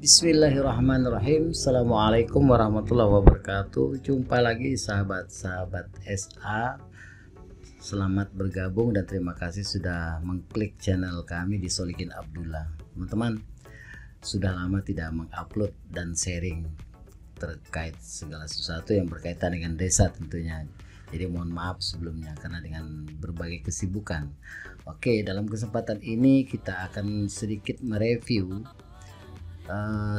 Bismillahirrahmanirrahim. Assalamualaikum warahmatullahi wabarakatuh. Jumpa lagi sahabat-sahabat SA. Selamat bergabung dan terima kasih sudah mengklik channel kami di Solikin Abdullah. Teman-teman, sudah lama tidak mengupload dan sharing terkait segala sesuatu yang berkaitan dengan desa tentunya. Jadi mohon maaf sebelumnya karena dengan berbagai kesibukan. Oke, dalam kesempatan ini kita akan sedikit mereview.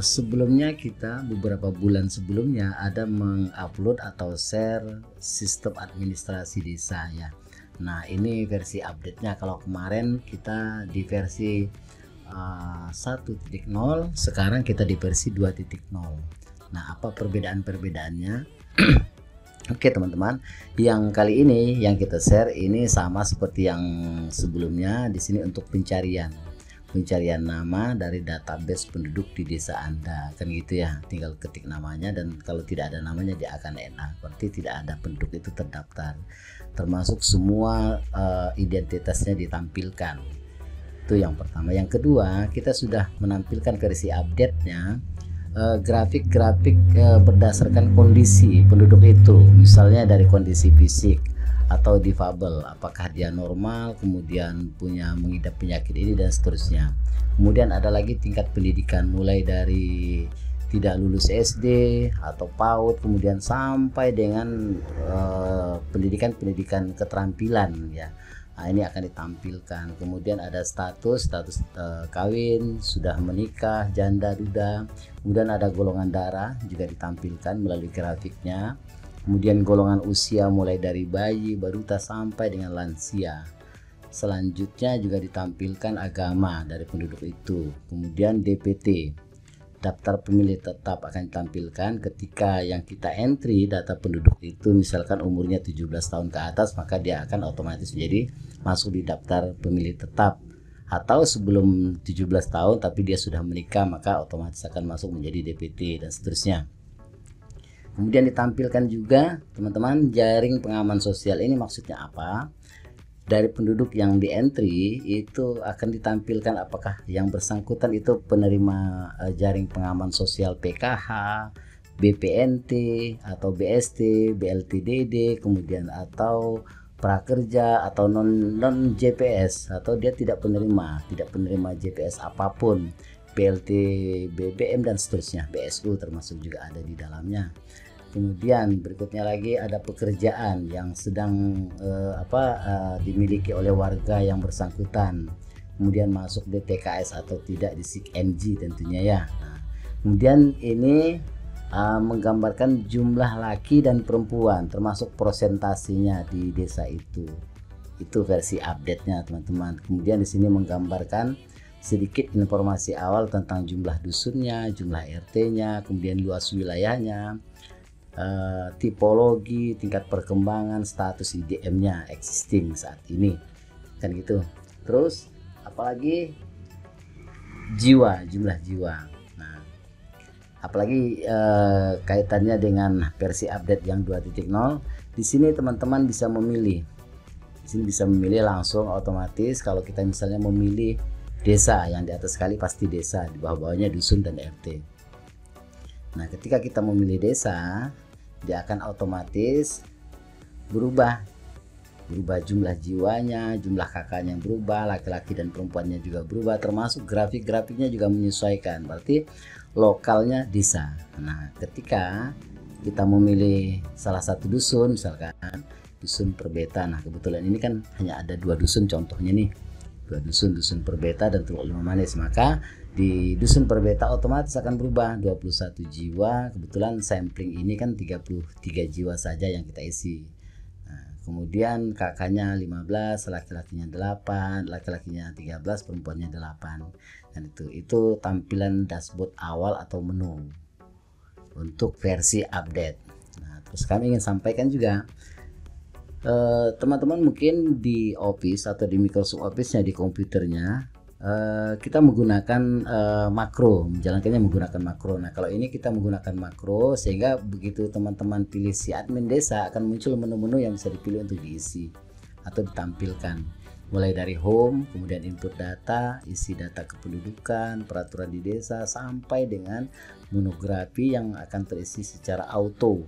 Sebelumnya kita beberapa bulan sebelumnya ada mengupload atau share sistem administrasi desa ya. Nah ini versi update-nya. Kalau kemarin kita di versi 1.0, sekarang kita di versi 2.0. Nah apa perbedaan-perbedaannya? Oke teman-teman, yang kali ini yang kita share ini sama seperti yang sebelumnya. Di sini untuk pencarian nama dari database penduduk di desa Anda, kan gitu ya. Tinggal ketik namanya dan kalau tidak ada namanya dia akan NA, berarti tidak ada penduduk itu terdaftar, termasuk semua identitasnya ditampilkan. Itu yang pertama. Yang kedua, kita sudah menampilkan versi update-nya, grafik-grafik berdasarkan kondisi penduduk itu, misalnya dari kondisi fisik atau difabel, apakah dia normal, kemudian punya mengidap penyakit ini dan seterusnya. Kemudian ada lagi tingkat pendidikan, mulai dari tidak lulus SD atau PAUD, kemudian sampai dengan pendidikan keterampilan ya. Nah, ini akan ditampilkan. Kemudian ada status kawin, sudah menikah, janda, duda. Kemudian ada golongan darah juga ditampilkan melalui grafiknya. Kemudian golongan usia mulai dari bayi, balita sampai dengan lansia. Selanjutnya juga ditampilkan agama dari penduduk itu. Kemudian DPT, daftar pemilih tetap, akan ditampilkan ketika yang kita entry data penduduk itu misalkan umurnya 17 tahun ke atas, maka dia akan otomatis menjadi masuk di daftar pemilih tetap. Atau sebelum 17 tahun tapi dia sudah menikah, maka otomatis akan masuk menjadi DPT dan seterusnya. Kemudian ditampilkan juga teman-teman jaring pengaman sosial. Ini maksudnya apa? Dari penduduk yang di entry itu akan ditampilkan apakah yang bersangkutan itu penerima jaring pengaman sosial PKH, BPNT atau BST, BLTDD, kemudian atau prakerja atau non JPS, atau dia tidak penerima JPS apapun, PLT, BBM dan seterusnya, BSU termasuk juga ada di dalamnya. Kemudian berikutnya lagi ada pekerjaan yang sedang dimiliki oleh warga yang bersangkutan, kemudian masuk di TKS atau tidak di SIK-NG tentunya ya. Nah, kemudian ini menggambarkan jumlah laki dan perempuan termasuk prosentasinya di desa itu versi update-nya teman-teman. Kemudian di sini menggambarkan sedikit informasi awal tentang jumlah dusunnya, jumlah RT-nya, kemudian luas wilayahnya, tipologi, tingkat perkembangan, status IDM-nya existing saat ini, kan gitu. Terus apalagi jumlah jiwa. Nah, apalagi kaitannya dengan versi update yang 2.0. Di sini teman-teman bisa memilih. Di sini bisa memilih langsung otomatis. Kalau kita misalnya memilih desa, yang di atas sekali pasti desa, di bawah-bawahnya dusun dan RT. Nah, ketika kita memilih desa, dia akan otomatis berubah jumlah jiwanya, jumlah kakaknya berubah, laki-laki dan perempuannya juga berubah, termasuk grafik-grafiknya juga menyesuaikan, berarti lokalnya desa. Nah, ketika kita memilih salah satu dusun, misalkan dusun Perbeta. Nah, kebetulan ini kan hanya ada 2 dusun contohnya nih, 2 dusun Perbeta dan Teluk Limau Manis, maka di dusun Perbeta otomatis akan berubah 21 jiwa. Kebetulan sampling ini kan 33 jiwa saja yang kita isi. Nah, kemudian kakaknya 15, laki-lakinya 8, laki-lakinya 13, perempuannya 8. Dan itu tampilan dashboard awal atau menu untuk versi update. Nah, terus kami ingin sampaikan juga teman-teman mungkin di Office atau di Microsoft Office-nya di komputernya kita menggunakan makro, menjalankannya menggunakan makro. Nah, kalau ini kita menggunakan makro sehingga begitu teman-teman pilih si admin desa akan muncul menu-menu yang bisa dipilih untuk diisi atau ditampilkan. mulai dari home, kemudian input data, isi data kependudukan, peraturan di desa, sampai dengan monografi yang akan terisi secara auto,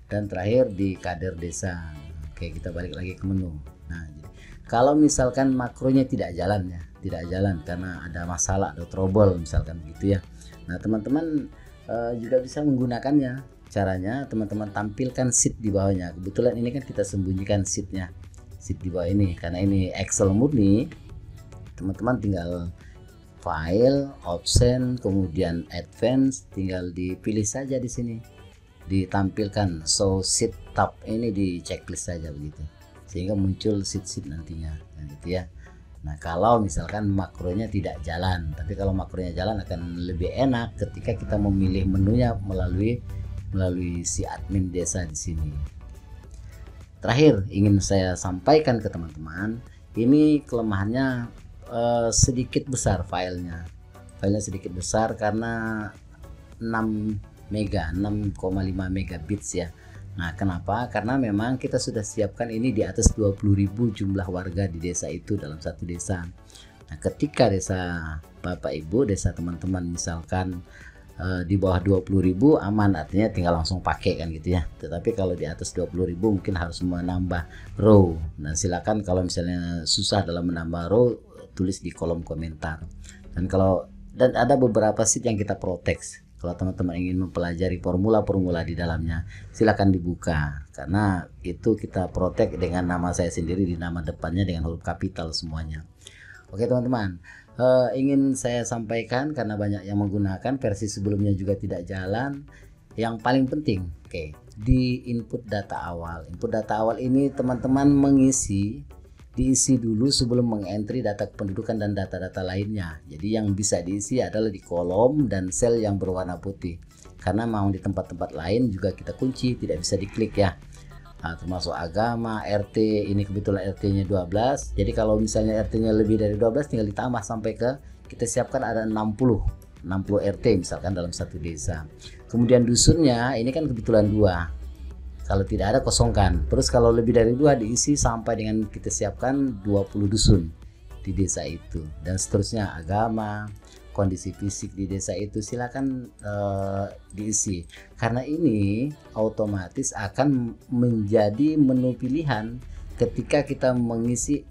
dan terakhir di kader desa. Oke, kita balik lagi ke menu. Nah, jadi kalau misalkan makronya tidak jalan ya, tidak jalan karena ada masalah, ada trouble misalkan gitu ya. Nah, teman-teman juga bisa menggunakannya. Caranya teman-teman tampilkan sheet di bawahnya. Kebetulan ini kan kita sembunyikan sheetnya, sheet di bawah ini karena ini Excel murni. Teman-teman tinggal file, option, kemudian advance, tinggal dipilih saja di sini, ditampilkan show sheet tab ini di checklist saja begitu, sehingga muncul sheet nantinya, gitu ya. Nah, kalau misalkan makronya tidak jalan, tapi kalau makronya jalan akan lebih enak ketika kita memilih menunya melalui si admin desa di sini. Terakhir ingin saya sampaikan ke teman-teman, ini kelemahannya sedikit besar filenya sedikit besar karena 6 mega, 6,5 megabits ya. Nah, kenapa? Karena memang kita sudah siapkan ini di atas 20.000 jumlah warga di desa itu dalam satu desa. Nah, ketika desa Bapak Ibu, desa teman-teman misalkan di bawah 20.000 aman, artinya tinggal langsung pakai kan gitu ya. Tetapi kalau di atas 20.000 mungkin harus menambah row. Nah, silakan kalau misalnya susah dalam menambah row, tulis di kolom komentar. Dan ada beberapa sheet yang kita protek. Kalau teman-teman ingin mempelajari formula-formula di dalamnya, silakan dibuka karena itu kita protek dengan nama saya sendiri, di nama depannya dengan huruf kapital semuanya. Oke teman-teman, ingin saya sampaikan karena banyak yang menggunakan, versi sebelumnya juga tidak jalan. Yang paling penting, di input data awal. Input data awal ini teman-teman diisi dulu sebelum mengentry data kependudukan dan data-data lainnya. Jadi yang bisa diisi adalah di kolom dan sel yang berwarna putih. Karena mau di tempat-tempat lain juga kita kunci, tidak bisa diklik ya. Nah, termasuk agama, RT, ini kebetulan RT-nya 12. Jadi kalau misalnya RT-nya lebih dari 12 tinggal ditambah sampai ke, kita siapkan ada 60 RT misalkan dalam satu desa. Kemudian dusunnya ini kan kebetulan 2. Kalau tidak ada, kosongkan. Terus kalau lebih dari 2 diisi sampai dengan kita siapkan 20 dusun di desa itu, dan seterusnya. Agama, kondisi fisik di desa itu silakan diisi, karena ini otomatis akan menjadi menu pilihan ketika kita mengisi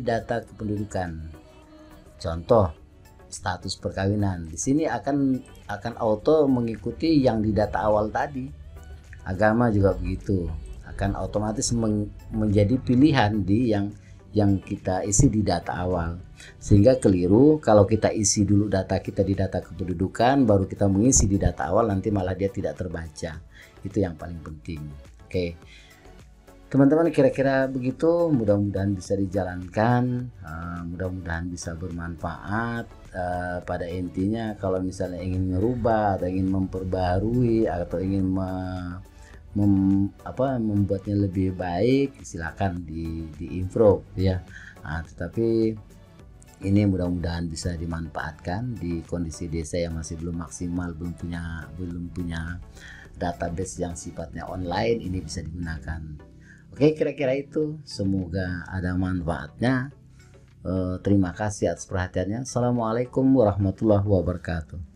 data kependudukan. Contoh, status perkawinan di sini akan auto mengikuti yang di data awal tadi. Agama juga begitu, akan otomatis menjadi pilihan di yang kita isi di data awal, sehingga keliru kalau kita isi dulu data kita di data kependudukan baru kita mengisi di data awal, nanti malah dia tidak terbaca. Itu yang paling penting. Oke teman-teman, kira-kira begitu, mudah-mudahan bisa dijalankan, mudah-mudahan bisa bermanfaat. Pada intinya kalau misalnya ingin merubah atau ingin memperbaharui atau ingin membuatnya lebih baik, silakan di improve ya. Nah, tetapi ini mudah-mudahan bisa dimanfaatkan di kondisi desa yang masih belum maksimal, belum punya database yang sifatnya online, ini bisa digunakan. Oke, kira-kira itu, semoga ada manfaatnya. Terima kasih atas perhatiannya. Assalamualaikum warahmatullahi wabarakatuh.